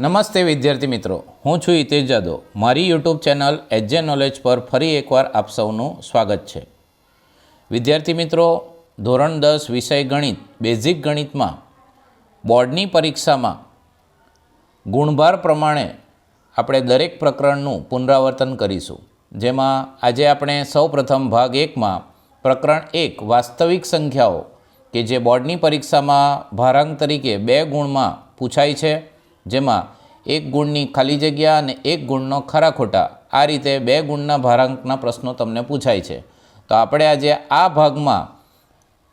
નમસ્તે વિદ્યાર્થી મિત્રો, હું છું હિતેશ જાદવ। મારી યુટ્યુબ ચેનલ એજે નોલેજ પર ફરી એકવાર આપ સૌનું સ્વાગત છે। વિદ્યાર્થી મિત્રો, ધોરણ 10 વિષય ગણિત બેઝિક ગણિતમાં બોર્ડની પરીક્ષામાં ગુણભાર પ્રમાણે આપણે દરેક પ્રકરણનું પુનરાવર્તન કરીશું। જેમાં આજે આપણે સૌપ્રથમ ભાગ 1માં પ્રકરણ 1 વાસ્તવિક સંખ્યાઓ કે જે બોર્ડની પરીક્ષામાં ભારાંક તરીકે 2 ગુણમાં પૂછાય છે, જેમાં 1 ગુણની ખાલી જગ્યા અને 1 ગુણનો ખરા ખોટા આ રીતે 2 ગુણના ભારાંકના પ્રશ્નો તમને પૂછાય છે। તો આપણે આજે આ ભાગમાં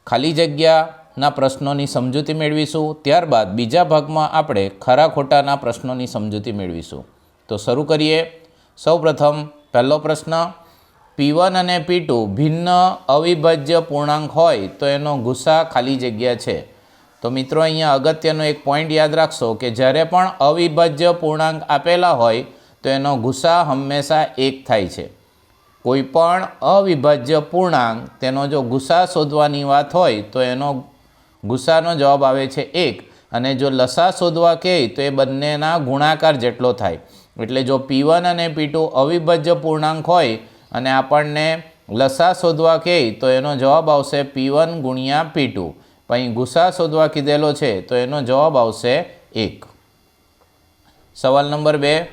ખાલી જગ્યાના પ્રશ્નોની સમજૂતી મેળવીશું, ત્યારબાદ બીજા ભાગમાં આપણે ખરા ખોટાના પ્રશ્નોની સમજૂતી મેળવીશું। તો શરૂ કરીએ। સૌપ્રથમ પહેલો પ્રશ્ન, P1 અને P2 ભિન્ન અવિભાજ્ય પૂર્ણાંક હોય તો એનો ગુસા ખાલી જગ્યા છે। તો મિત્રો, અહીંયા અગત્યનો એક પોઈન્ટ યાદ રાખશો કે જ્યારે પણ અવિભાજ્ય પૂર્ણાંક આપેલા હોય તો એનો ગુસા હંમેશા 1 થાય છે। કોઈ પણ અવિભાજ્ય પૂર્ણાંક તેનો જો ગુસા શોધવાની વાત હોય તો એનો ગુસાનો જવાબ આવે છે 1, અને જો લસા શોધવા કહે તો એ બંનેના ગુણાકાર જેટલો થાય। એટલે જો P1 અને P2 અવિભાજ્ય પૂર્ણાંક હોય અને આપણને લસા શોધવા કહે તો એનો જવાબ આવશે P1 ગુણ્યા P2। અહીં ગુસા શોધવા કીધેલો છે તો એનો જવાબ આવશે 1। સવાલ નંબર 2,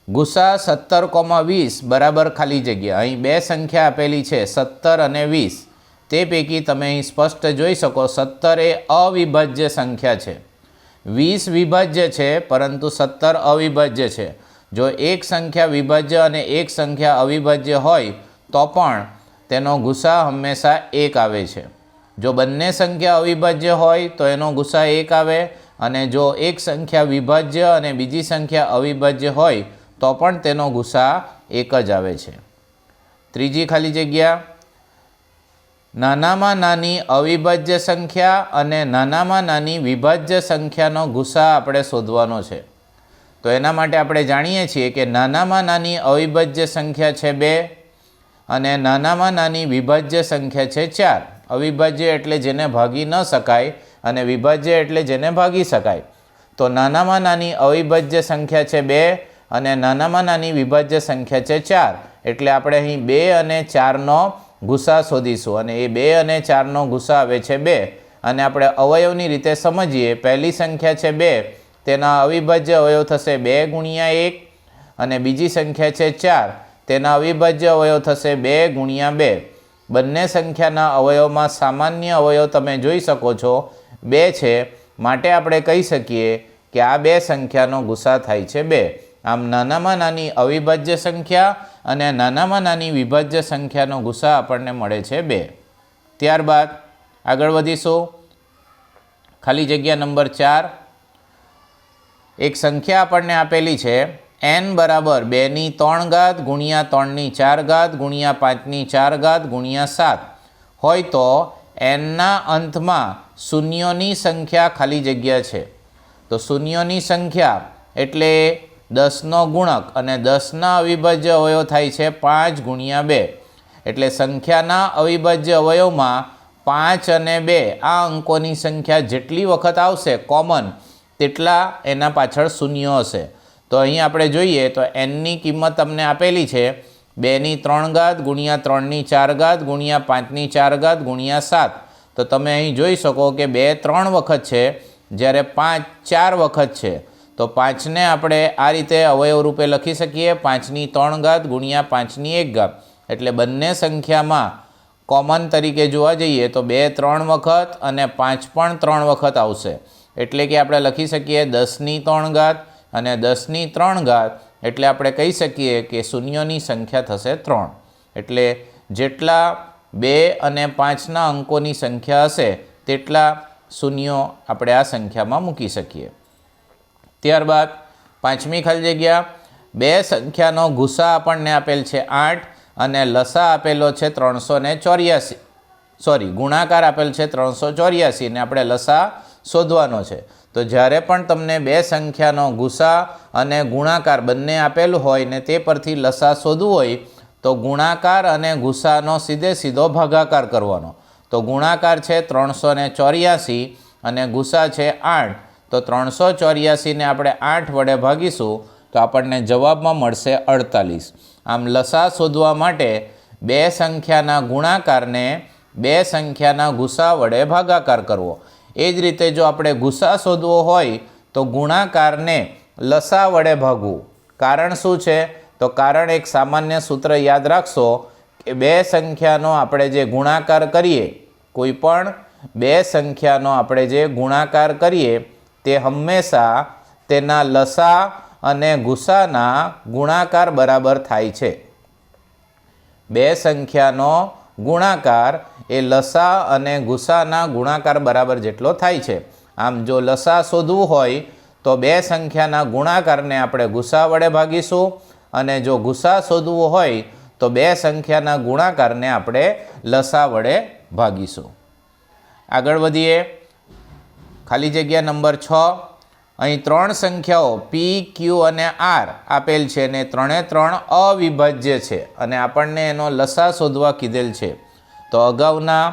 ગુસા 17,20 બરાબર ખાલી જગ્યા। અહીં 2 સંખ્યા આપેલી છે 17 અને 20। તે પૈકી તમે અહીં સ્પષ્ટ જોઈ શકો 17 એ અવિભાજ્ય સંખ્યા છે, 20 વિભાજ્ય છે, પરંતુ 17 અવિભાજ્ય છે। જો એક સંખ્યા વિભાજ્ય અને એક સંખ્યા અવિભાજ્ય હોય તો પણ તેનો ગુસા હંમેશા 1 આવે છે। જો બંને સંખ્યા અવિભાજ્ય હોય તો એનો ગુસા 1 આવે, અને જો એક સંખ્યા વિભાજ્ય અને બીજી સંખ્યા અવિભાજ્ય હોય તો પણ તેનો ગુસા 1 જ આવે છે। ત્રીજી ખાલી જગ્યા, નાનામાં નાની અવિભાજ્ય સંખ્યા અને નાનામાં નાની વિભાજ્ય સંખ્યાનો ગુસા આપણે શોધવાનો છે। તો એના માટે આપણે જાણીએ છીએ કે નાનામાં નાની અવિભાજ્ય સંખ્યા છે 2 અને નાનામાં નાની વિભાજ્ય સંખ્યા છે 4। અવિભાજ્ય એટલે જેને ભાગી ન શકાય અને વિભાજ્ય એટલે જેને ભાગી શકાય। તો નાનામાં નાની અવિભાજ્ય સંખ્યા છે 2 અને નાનામાં નાની વિભાજ્ય સંખ્યા છે 4। એટલે આપણે અહીં 2 અને 4નો ગુસા શોધીશું, અને એ 2 અને 4નો ગુસા આવે છે 2। અને આપણે અવયવની રીતે સમજીએ। પહેલી સંખ્યા છે 2, તેના અવિભાજ્ય અવયવ થશે 2 ગુણ્યા 1, અને બીજી સંખ્યા છે 4, તેના અવિભાજ્ય અવયવ થશે 2 ગુણ્યા 2। બંને સંખ્યાના અવયવમાં સામાન્ય અવયવ તમે જોઈ શકો છો 2 છે, માટે આપણે કહી શકીએ કે આ 2 સંખ્યાનો ગુસા થાય છે 2। આમ નાનામાં નાની અવિભાજ્ય સંખ્યા અને નાનામાં નાની વિભાજ્ય સંખ્યાનો ગુસા આપણને મળે છે 2। ત્યારબાદ આગળ વધીશું। ખાલી જગ્યા નંબર 4, એક સંખ્યા આપણને આપેલી છે n બરાબર 2/3 ગુણ્યા 3/4 ગુણ્યા 5/4 ગુણ્યા 7 હોય તો nના અંતમાં શૂન્યોની સંખ્યા ખાલી જગ્યા છે। તો શૂન્યોની સંખ્યા એટલે 10નો ગુણક, અને 10ના અવિભાજ્ય અવયવ થાય છે 5 ગુણ્યા 2। એટલે સંખ્યાના અવિભાજ્ય અવયવમાં 5 અને 2 આ અંકોની સંખ્યા જેટલી વખત આવશે કોમન, તેટલા એના પાછળ શૂન્યો હશે। તો અહીં આપણે જોઈએ તો nની કિંમત તમને આપેલી છે 2/3 ગુણ્યા 3/4 ગુણ્યા 5/4 ગુણ્યા 7। તો તમે અહીં જોઈ શકો કે 2 3 વખત છે, જ્યારે 5 4 વખત છે। તો 5ને આપણે આ રીતે અવયવ રૂપે લખી શકીએ 5/3 ગુણ્યા 5/1। એટલે બંને સંખ્યામાં કોમન તરીકે જોવા જઈએ તો 2 3 વખત અને 5 પણ 3 વખત આવશે। એટલે કે આપણે લખી શકીએ 10/3 અને 10/3, એટલે આપણે કહી શકીએ કે શૂન્યોની સંખ્યા થશે 3। એટલે જેટલા 2 અને 5ના અંકોની સંખ્યા હશે તેટલા શૂન્યો આપણે આ સંખ્યામાં મૂકી શકીએ। ત્યારબાદ પાંચમી ખાલી જગ્યા, 2 સંખ્યાનો ગુસા આપણને આપેલ છે 8 અને લસા આપેલો છે 384, ગુણાકાર આપેલ છે 384 ને આપણે લસા શોધવાનો છે। તો જ્યારે પણ તમને 2 સંખ્યાનો ગુસા અને ગુણાકાર બંને આપેલું હોય ને તે પરથી લસા શોધવું હોય તો ગુણાકાર અને ગુસાનો સીધો ભાગાકાર કરવાનો। તો ગુણાકાર છે 384 અને ગુસા છે 8, તો 384ને આપણે 8 વડે ભાગીશું તો આપણને જવાબમાં મળશે 48. આમ લસા શોધવા માટે બે સંખ્યાના ગુણાકારને બે સંખ્યાના ગુસા વડે ભાગાકાર કરવો. એ જ રીતે જો આપણે ગુસા શોધવો હોય તો ગુણાકારને લસા વડે ભાગવું. કારણ શું છે? તો કારણ એક સામાન્ય સૂત્ર યાદ રાખશો કે બે સંખ્યાનો આપણે જે ગુણાકાર કરીએ, કોઈ પણ બે સંખ્યાનો આપણે જે ગુણાકાર કરીએ તે હંમેશા તેના લસા અને ગુસાના ગુણાકાર બરાબર થાય છે. બે સંખ્યાનો ગુણાકાર એ લસા અને ગુસાના ગુણાકાર બરાબર જેટલો થાય છે. આમ જો લસા શોધવું હોય તો બે સંખ્યાના ગુણાકારને આપણે ગુસા વડે ભાગીશું અને જો ગુસા શોધવું હોય તો બે સંખ્યાના ગુણાકારને આપણે લસા વડે ભાગીશું. આગળ વધીએ. ખાલી જગ્યા નંબર 6. અહીં ત્રણ સંખ્યાઓ પી, ક્યુ અને આર આપેલ છે અને ત્રણે ત્રણ અવિભાજ્ય છે અને આપણને એનો લસા શોધવા કીધેલ છે. તો અગાઉના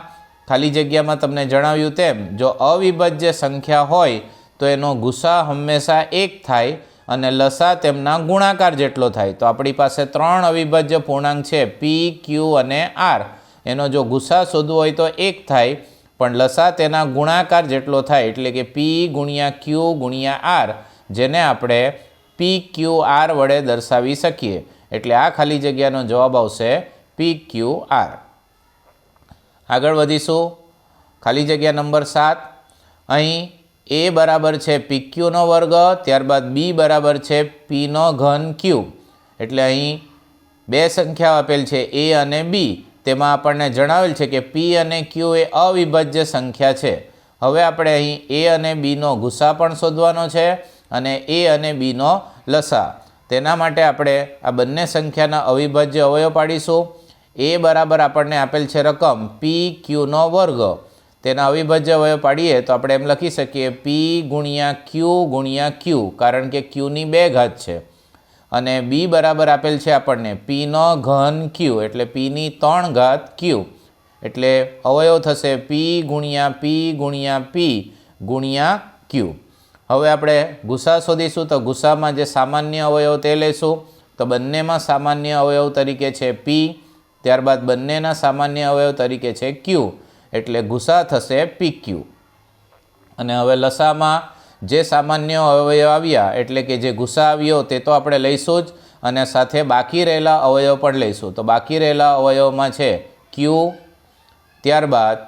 ખાલી જગ્યામાં તમને જણાવ્યું તેમ જો અવિભાજ્ય સંખ્યા હોય તો એનો ગુસા હંમેશા 1 થાય અને લસા તેમના ગુણાકાર જેટલો થાય. તો આપણી પાસે ત્રણ અવિભાજ્ય પૂર્ણાંક છે પી, ક્યુ અને આર. એનો જો ગુસા શોધવો હોય તો 1 થાય પણ લસા તેના ગુણાકાર જેટલો થાય એટલે કે પી ગુણ્યા ક્યુ ગુણ્યા આર, જેને આપણે પી ક્યુ આર વડે દર્શાવી શકીએ. એટલે આ ખાલી જગ્યાનો જવાબ આવશે પી ક્યુ આર. આગળ વધીશું. ખાલી જગ્યા નંબર 7. અહીં એ બરાબર છે પી ક્યુનો વર્ગ, ત્યારબાદ બી બરાબર છે પીનો ઘન ક્યુ. એટલે અહીં બે સંખ્યાઓ આપેલ છે એ અને બી. તેમાં આપણને જણાવેલ છે કે પી અને ક્યુ એ અવિભાજ્ય સંખ્યા છે. હવે આપણે અહીં એ અને બીનો ગુસા પણ શોધવાનો છે અને એ અને બીનો લસા. તેના માટે આપણે આ બંને સંખ્યાના અવિભાજ્ય અવયવ પાડીશું. એ બરાબર આપણને આપેલ છે રકમ પી ક્યુનો વર્ગ. તેના અવિભાજ્ય અવયવ પાડીએ તો આપણે એમ લખી શકીએ પી ગુણ્યા ક્યુ, કારણ કે ક્યુની 2 ઘાત છે. અને બી બરાબર આપેલ છે આપણને પીનો ઘન ક્યુ એટલે પીની 3 ઘાત ક્યુ. એટલે અવયવ થશે પી ગુણ્યા પી ગુણ્યા ક્યુ. હવે આપણે ગુસા શોધીશું તો ગુસામાં જે સામાન્ય અવયવ તે લઈશું. તો બંનેમાં સામાન્ય અવયવ તરીકે છે પી, ત્યારબાદ બંનેના સામાન્ય અવયવ તરીકે છે ક્યુ. એટલે ગુસા થશે પી ક્યુ. અને હવે લસામાં જે સામાન્ય અવયવ આવ્યા એટલે કે જે ગુસા આવ્યો તે તો આપણે લઈશું જ અને સાથે બાકી રહેલા અવયવ પણ લઈશું. તો બાકી રહેલા અવયવમાં છે ક્યુ, ત્યારબાદ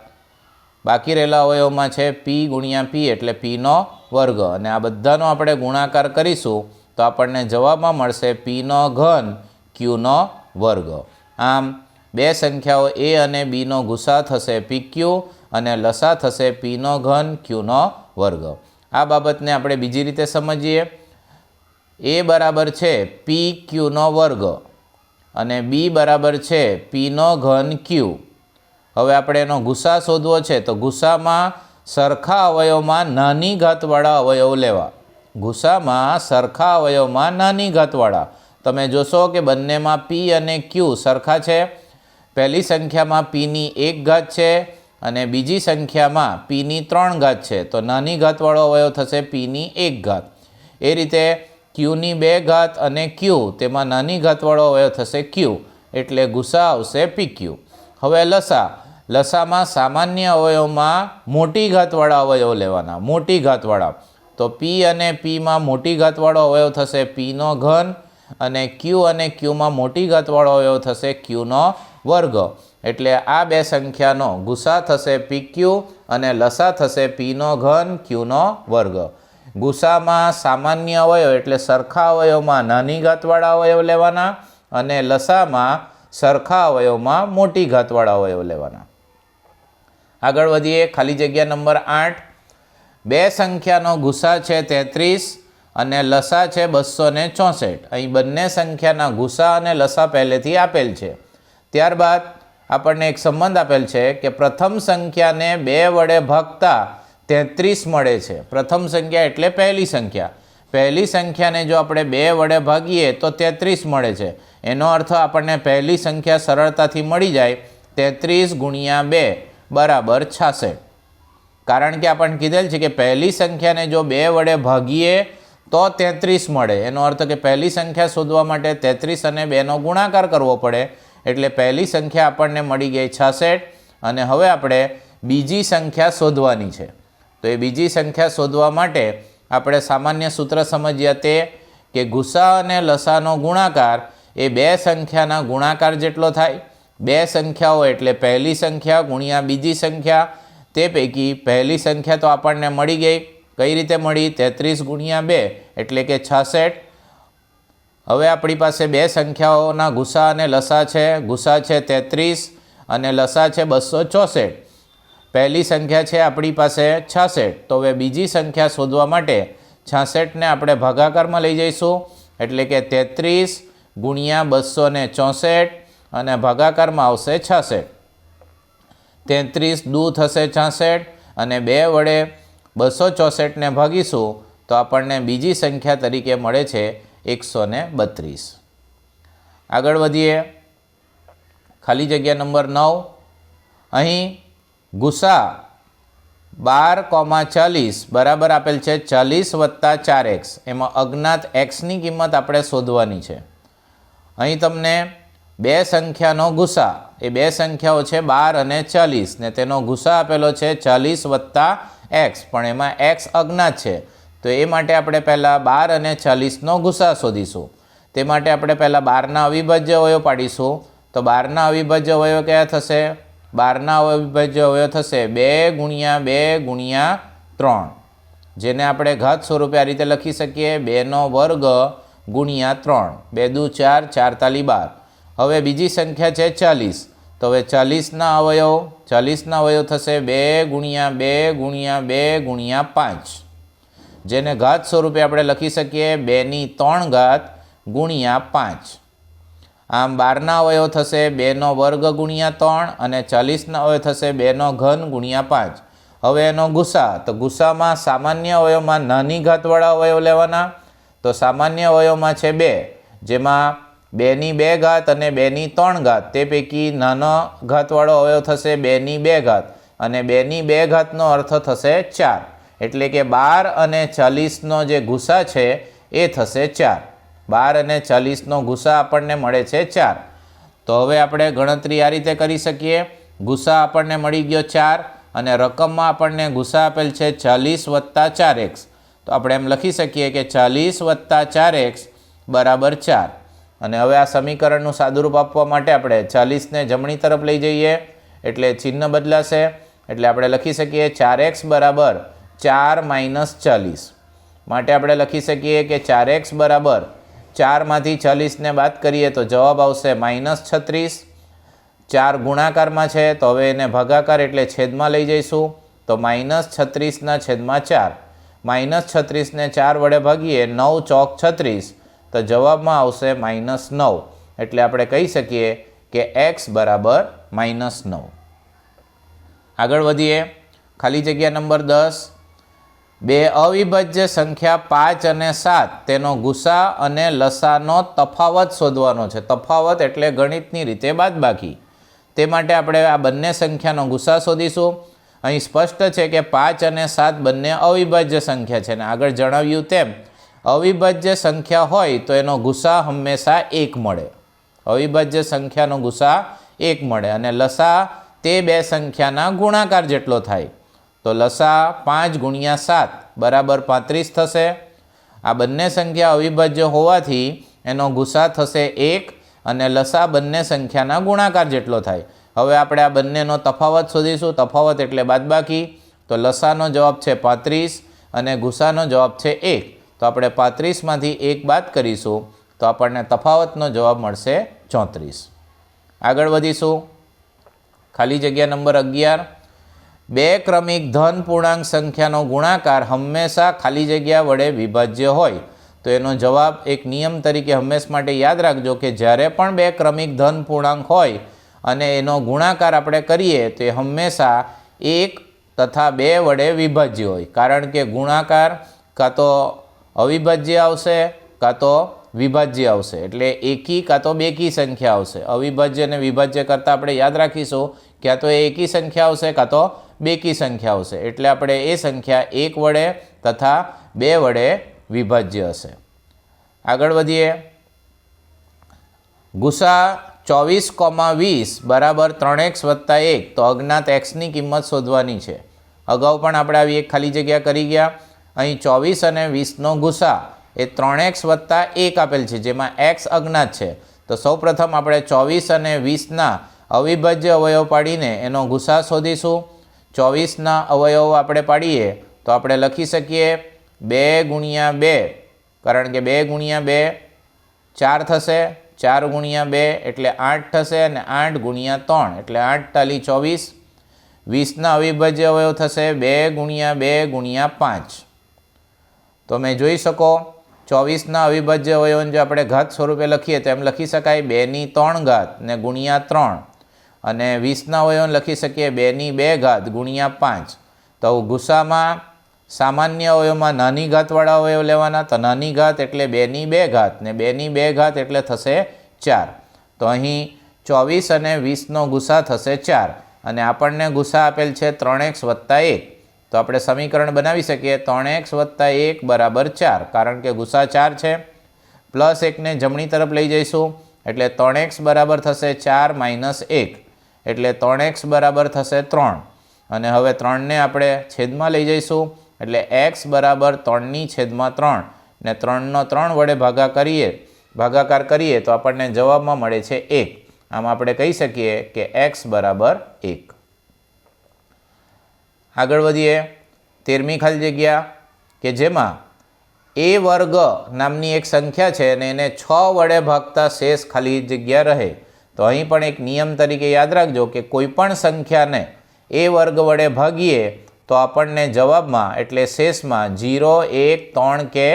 બાકી રહેલા અવયવમાં છે પી ગુણ્યા પી એટલે પીનો વર્ગ. અને આ બધાનો આપણે ગુણાકાર કરીશું તો આપણને જવાબમાં મળશે પીનો ઘન ક્યુનો વર્ગ. આમ બે સંખ્યાઓ એ અને બીનો ગુસા થશે પી ક્યુ અને લસા થશે પીનો ઘન ક્યુનો વર્ગ. આ બાબતને આપણે બીજી રીતે સમજીએ. એ બરાબર છે પી ક્યુનો વર્ગ અને બી બરાબર છે પીનો ઘન ક્યુ. હવે આપણે એનો ગુસા શોધવો છે તો ગુસામાં સરખા અવયવમાં નાની ઘાતવાળા અવયવ લેવા. ગુસામાં સરખા અવયવમાં નાની ઘાતવાળા. તમે જોશો કે બંનેમાં પી અને ક્યુ સરખા છે. પહેલી સંખ્યામાં પીની 1 ઘાત છે અને બીજી સંખ્યામાં પીની 3 ઘાત છે. તો નાની ઘાતવાળો અવયવ થશે પીની 1 ઘાત. એ રીતે ક્યુની 2 ઘાત અને ક્યુ તેમાં નાની ઘાતવાળો અવયવ થશે ક્યુ. એટલે ગુસા આવશે પી ક્યુ. હવે લસામાં સામાન્ય અવયવમાં મોટી ઘાતવાળા અવયવ લેવાના. મોટી ઘાતવાળા તો પી અને પીમાં મોટી ઘાતવાળો અવયવ થશે પીનો ઘન અને ક્યુમાં મોટી ઘાતવાળો અવયવ થશે ક્યુનો વર્ગ. એટલે આ બે સંખ્યાનો ગુસા થશે પી ક્યુ અને લસા થશે પીનો ઘન ક્યુનો વર્ગ. ગુસામાં સામાન્ય અવયવ એટલે સરખા અવયવમાં નાની ઘાતવાળા અવયવ લેવાના અને લસામાં સરખા અવયવમાં મોટી ઘાતવાળા અવયવ લેવાના. આગળ વધીએ. ખાલી જગ્યા નંબર 8. બે સંખ્યાનો ગુસા છે 33 અને લસા છે 264. અહીં બંને સંખ્યાના ગુસા અને લસા પહેલેથી આપેલ છે. ત્યારબાદ આપણને એક સંબંધ આપેલ છે કે પ્રથમ સંખ્યાને 2 વડે ભાગતા 33 મળે છે. પ્રથમ સંખ્યા એટલે પહેલી સંખ્યા. પહેલી સંખ્યાને જો આપણે 2 વડે ભાગીએ તો 33 મળે છે. એનો અર્થ આપણને પહેલી સંખ્યા સરળતાથી મળી જાય. 33 ગુણ્યા 2 બરાબર 66. કારણ કે આપણને કીધેલ છે કે પહેલી સંખ્યાને જો 2 વડે ભાગીએ તો 33 મળે. એનો અર્થ કે પહેલી સંખ્યા શોધવા માટે 33 અને 2નો ગુણાકાર કરવો પડે. એટલે પહેલી સંખ્યા આપણને મળી ગઈ 66 અને હવે આપણે બીજી સંખ્યા શોધવાની છે. તો એ બીજી સંખ્યા શોધવા માટે આપણે સામાન્ય સૂત્ર સમજ્યા તે કે ગુસા અને લસાનો ગુણાકાર એ 2 સંખ્યાના ગુણાકાર જેટલો થાય. 2 સંખ્યાઓ એટલે પહેલી સંખ્યા ગુણ્યા બીજી સંખ્યા. તે પૈકી પહેલી સંખ્યા તો આપણને મળી ગઈ. કઈ રીતે મળી? 33 ગુણ્યા 2 એટલે કે 66. હવે આપણી પાસે 2 સંખ્યાઓના ગુસા અને લસા છે. ગુસા છે 33 અને લસા છે 264. પહેલી સંખ્યા છે આપણી પાસે 66. તો હવે બીજી સંખ્યા શોધવા માટે 66ને આપણે ભાગાકારમાં લઈ જઈશું. એટલે કે 33 ગુણ્યા 264 અને ભાગાકારમાં આવશે 66. 33 દૂ થશે 66 અને 2 વડે 264ને ભાગીશું તો આપણને બીજી સંખ્યા તરીકે મળે છે 132. આગળ વધીએ. ખાલી જગ્યા નંબર 9. અહીં ગુસા 12,40 બરાબર આપેલ છે 40 વત્તા 4x. એમાં અજ્ઞાત xની કિંમત આપણે શોધવાની છે. અહીં તમને 2 સંખ્યાનો ગુસા એ 2 સંખ્યાઓ છે 12 અને 40 ને તેનો ગુસા આપેલો છે 40 વત્તા x, પણ એમાં x અજ્ઞાત છે. તો એ માટે આપણે પહેલાં 12 અને 40નો ગુસા શોધીશું. તે માટે આપણે પહેલાં 12ના અવિભાજ્ય અવયવ પાડીશું. તો 12ના અવિભાજ્ય અવયવ કયા થશે? 12ના અવિભાજ્ય અવયવ થશે 2 ગુણ્યા 2 ગુણ્યા 3, જેને આપણે ઘાત સ્વરૂપે આ રીતે લખી શકીએ 2નો વર્ગ ગુણ્યા 3. 2 દુ 4, 4 તાલી 12. હવે બીજી સંખ્યા છે 40. તો હવે 40ના અવયવ થશે 2 ગુણ્યા 2 ગુણ્યા 2 ગુણ્યા 5, જેને ઘાત સ્વરૂપે આપણે લખી શકીએ 2ની 3 ઘાત ગુણ્યા 5. આમ 12ના અવયવ થશે 2નો વર્ગ ગુણ્યા 3 અને 40ના અવયવ થશે 2નો ઘન ગુણ્યા 5. હવે એનો ગુસા, તો ગુસામાં સામાન્ય અવયવમાં નાની ઘાતવાળા અવયવ લેવાના. તો સામાન્ય અવયવમાં છે 2, જેમાં 2ની 2 ઘાત અને 2ની 3 ઘાત. તે પૈકી નાનો ઘાતવાળો અવયવ થશે 2ની 2 ઘાત અને 2ની 2 ઘાતનો અર્થ થશે 4. એટલે કે 12 અને 40નો જે ગુસા છે એ થશે 4. 12 અને 40નો ગુસા આપણને મળે છે 4. તો હવે આપણે ગણતરી આ રીતે કરી શકીએ. ગુસા આપણને મળી ગયો 4 અને રકમમાં આપણને ગુસા આપેલ છે 40 વત્તા 4x. તો આપણે એમ લખી શકીએ કે 40 વત્તા 4x બરાબર 4. અને હવે આ સમીકરણનું સાદુરૂપ આપવા માટે આપણે 40ને જમણી તરફ લઈ જઈએ એટલે ચિહ્ન બદલાશે. એટલે આપણે લખી શકીએ 4x બરાબર 4 માઇનસ 40. માટે આપણે લખી શકીએ કે 4x બરાબર 4માંથી 40ને બાદ કરીએ તો જવાબ આવશે -36. 4 ગુણાકારમાં છે તો હવે એને ભાગાકાર એટલે છેદમાં લઈ જઈશું. તો -36ના છેદમાં 4. -36ને 4 વડે ભાગીએ 9 ચોક 36 તો જવાબમાં આવશે -9. એટલે આપણે કહી શકીએ કે x બરાબર -9. આગળ વધીએ. ખાલી જગ્યા નંબર 10. 2 અવિભાજ્ય સંખ્યા 5 અને 7 તેનો ગુસા અને લસાનો તફાવત શોધવાનો છે. તફાવત એટલે ગણિતની રીતે બાદબાકી. તે માટે આપણે આ બંને સંખ્યાનો ગુસા શોધીશું. અહીં સ્પષ્ટ છે કે 5 અને 7 બંને અવિભાજ્ય સંખ્યા છે. અને આગળ જણાવ્યું તેમ અવિભાજ્ય સંખ્યા હોય તો એનો ગુસા હંમેશા 1 મળે. અવિભાજ્ય સંખ્યાનો ગુસા 1 મળે અને લસા તે 2 સંખ્યાના ગુણાકાર જેટલો થાય. તો લસા 5 ગુણ્યા 7 બરાબર 35 થશે. આ બંને સંખ્યા અવિભાજ્ય હોવાથી એનો ગુસા થશે 1 અને લસા બંને સંખ્યાના ગુણાકાર જેટલો થાય. હવે આપણે આ બંનેનો તફાવત શોધીશું. તફાવત એટલે બાદબાકી. તો લસાનો જવાબ છે 35 અને ગુસાનો જવાબ છે 1. તો આપણે 35માંથી 1 બાદ કરીશું તો આપણને તફાવતનો જવાબ મળશે 34. આગળ વધીશું. ખાલી જગ્યા નંબર 11. 2 ક્રમિક ધન પૂર્ણાંક સંખ્યાનો ગુણાકાર હંમેશા ખાલી જગ્યા વડે વિભાજ્ય હોય. તો એનો જવાબ એક નિયમ તરીકે હંમેશ માટે યાદ રાખજો કે જ્યારે પણ 2 ક્રમિક ધન પૂર્ણાંક હોય અને એનો ગુણાકાર આપણે કરીએ તો એ હંમેશા 1 તથા 2 વડે વિભાજ્ય હોય. કારણ કે ગુણાકાર કાં તો અવિભાજ્ય આવશે કાં તો વિભાજ્ય આવશે. એટલે એકી કાં તો બેકી સંખ્યા આવશે. અવિભાજ્ય અને વિભાજ્ય કરતાં આપણે યાદ રાખીશું ક્યાં તો એકી સંખ્યા આવશે કાં તો બેકી સંખ્યા આવશે, એટલે આપણે એ સંખ્યા 1 વડે તથા 2 વડે વિભાજ્ય હશે. આગળ વધીએ. ગુસા 24,20 બરાબર 3x વત્તા 1, તો અજ્ઞાત xની કિંમત શોધવાની છે. અગાઉ પણ આપણે આવી એક ખાલી જગ્યા કરી ગયા. અહીં 24 અને 20નો ગુસા એ 3x વત્તા 1 આપેલ છે, જેમાં x અજ્ઞાત છે. તો સૌપ્રથમ આપણે 24 અને 20ના અવિભાજ્ય અવયવ પાડીને એનો ગુસા શોધીશું. 24ના અવયવ આપણે પાડીએ તો આપણે લખી શકીએ 2 ગુણ્યા 2, કારણ કે 2 ગુણ્યા 2 4 થશે, 4 ગુણ્યા 2 એટલે 8 થશે, અને 8 ગુણ્યા 3 એટલે 8 તાલી 24. 20ના અવિભાજ્ય અવયવ થશે 2 ગુણ્યા 2 ગુણ્યા 5. તો તમે જોઈ શકો 24ના અવિભાજ્ય અવયવને જો આપણે ઘાત સ્વરૂપે લખીએ તો એમ લખી શકાય 2ની 3 ઘાત ને ગુણ્યા 3, અને 20ના અવયવને લખી શકીએ 2ની 2 ઘાત ગુણ્યા 5. તો ગુસામાં સામાન્ય અવયવમાં નાની ઘાતવાળા અવયવ લેવાના. તો નાની ઘાત એટલે 2ની 2 ઘાત ને 2ની 2 ઘાત એટલે થશે 4. તો અહીં 24 અને 20નો ગુસા થશે 4, અને આપણને ગુસા આપેલ છે 3x વત્તા 1. તો આપણે સમીકરણ બનાવી શકીએ 3x વત્તા 1 બરાબર 4, કારણ કે ગુસા 4 છે. પ્લસ 1ને જમણી તરફ લઈ જઈશું એટલે 3x બરાબર થશે 4 માઇનસ 1, એટલે 3x બરાબર થશે 3. અને હવે 3ને આપણે છેદમાં લઈ જઈશું એટલે x બરાબર 3ની છેદમાં 3, ને 3નો 3 વડે ભાગાકાર કરીએ તો આપણને જવાબમાં મળે છે 1. આમ આપણે કહી શકીએ કે x બરાબર 1. આગળ વધીએ. 13મી ખાલી જગ્યા કે જેમાં a વર્ગ નામની એક સંખ્યા છે અને એને 6 વડે ભાગતા શેષ ખાલી જગ્યા રહે. તો અહીં પણ એક નિયમ તરીકે યાદ રાખજો કે કોઈ પણ સંખ્યાને a વર્ગ વડે ભાગીએ તો આપણને જવાબમાં એટલે શેષમાં 0, 1, 3 કે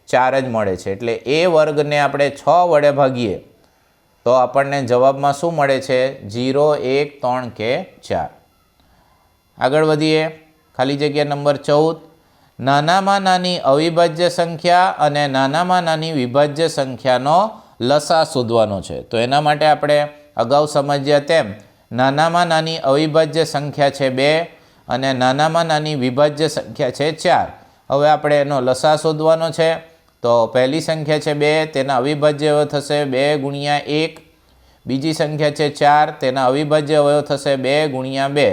4 જ મળે છે. એટલે a વર્ગને આપણે 6 વડે ભાગીએ તો આપણને જવાબમાં શું મળે છે? 0, 1, 3 કે 4. આગળ વધીએ. ખાલી જગ્યા નંબર 14. નાનામાં નાની અવિભાજ્ય સંખ્યા અને નાનામાં નાની વિભાજ્ય સંખ્યાનો લસા શોધવાનો છે. તો એના માટે આપણે અગાઉ સમજ્યા તેમ નાનામાં નાની અવિભાજ્ય સંખ્યા છે 2 અને નાનામાં નાની વિભાજ્ય સંખ્યા છે 4. હવે આપણે એનો લસા શોધવાનો છે. તો પહેલી સંખ્યા છે 2, તેના અવિભાજ્ય અવયવ થશે 2 ગુણ્યા 1. બીજી સંખ્યા છે 4, તેના અવિભાજ્ય અવયવ થશે 2 ગુણ્યા 2,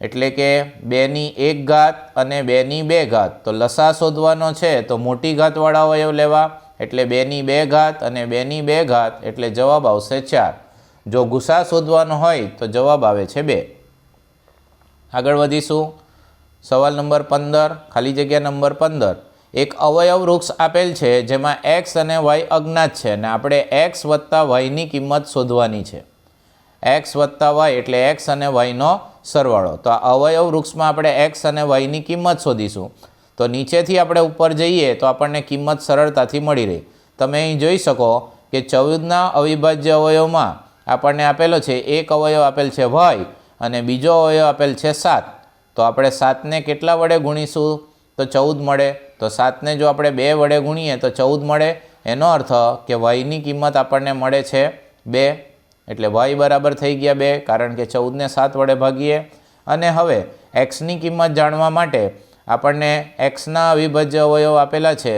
એટલે કે 2ની 1 ઘાત અને 2ની 2 ઘાત. તો લસા શોધવાનો છે તો મોટી ઘાતવાળા અવયવ લેવા, એટલે 2ની 2 ઘાત અને 2ની 2 ઘાત એટલે જવાબ આવશે 4. જો ગુસા શોધવાનો હોય તો જવાબ આવે છે 2. આગળ વધીશું. સવાલ નંબર 15 ખાલી જગ્યા નંબર 15. એક અવયવ વૃક્ષ આપેલ છે જેમાં x અને y અજ્ઞાત છે અને આપણે x વત્તા yની કિંમત શોધવાની છે. x વત્તા y એટલે x અને yનો સરવાળો. તો આ અવયવ વૃક્ષમાં આપણે x અને yની કિંમત શોધીશું. તો નીચેથી આપણે ઉપર જઈએ તો આપણને કિંમત સરળતાથી મળી રહી. તમે અહીં જોઈ શકો કે 14ના અવિભાજ્ય અવયવમાં આપણને આપેલો છે એક અવયવ આપેલ છે y અને બીજો અવયવ આપેલ છે 7. તો આપણે 7ને કેટલા વડે ગુણીશું તો 14 મળે. તો 7ને જો આપણે 2 વડે ગુણીએ તો 14 મળે. એનો અર્થ કે yની કિંમત આપણને મળે છે 2, એટલે y બરાબર થઈ ગયા 2, કારણ કે 14ને 7 વડે ભાગીએ. અને હવે xની કિંમત જાણવા માટે આપણને xના અવિભાજ્ય અવયવ આપેલા છે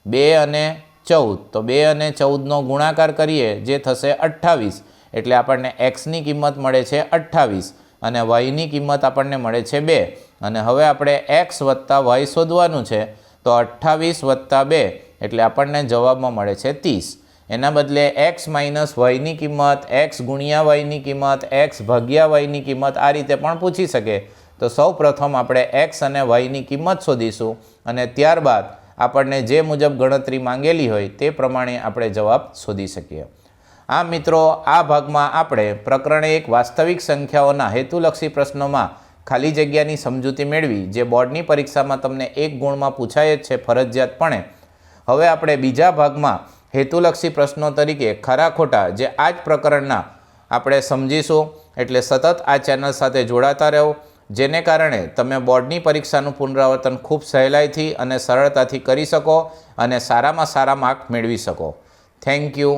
2 અને 14. તો 2 અને 14નો ગુણાકાર કરીએ જે થશે 28, એટલે આપણને xની કિંમત મળે છે 28 અને yની કિંમત આપણને મળે છે 2. અને હવે આપણે x વત્તા y શોધવાનું છે. તો 28 વત્તા 2 એટલે આપણને જવાબમાં મળે છે 30. એના બદલે x માઇનસ yની કિંમત, x ગુણ્યા yની કિંમત, x ભાગ્યા yની કિંમત આ રીતે પણ પૂછી શકે. તો સૌ પ્રથમ આપણે x અને yની કિંમત શોધીશું અને ત્યારબાદ આપણને જે મુજબ ગણતરી માંગેલી હોય તે પ્રમાણે આપણે જવાબ શોધી શકીએ. આમ મિત્રો, આ ભાગમાં આપણે પ્રકરણ 1 વાસ્તવિક સંખ્યાઓના હેતુલક્ષી પ્રશ્નોમાં ખાલી જગ્યાની સમજૂતી મેળવી, જે બોર્ડની પરીક્ષામાં તમને 1 ગુણમાં પૂછાય જ છે ફરજિયાતપણે. હવે આપણે બીજા ભાગમાં હેતુલક્ષી પ્રશ્નો તરીકે ખરા ખોટા જે આ જ પ્રકરણના આપણે સમજીશું. એટલે સતત આ ચેનલ સાથે જોડાતા રહો, જેને કારણે તમે બોર્ડની પરીક્ષાનું પુનરાવર્તન ખૂબ સહેલાઈથી અને સરળતાથી કરી શકો અને સારામાં સારા માર્ક મેળવી શકો. Thank you.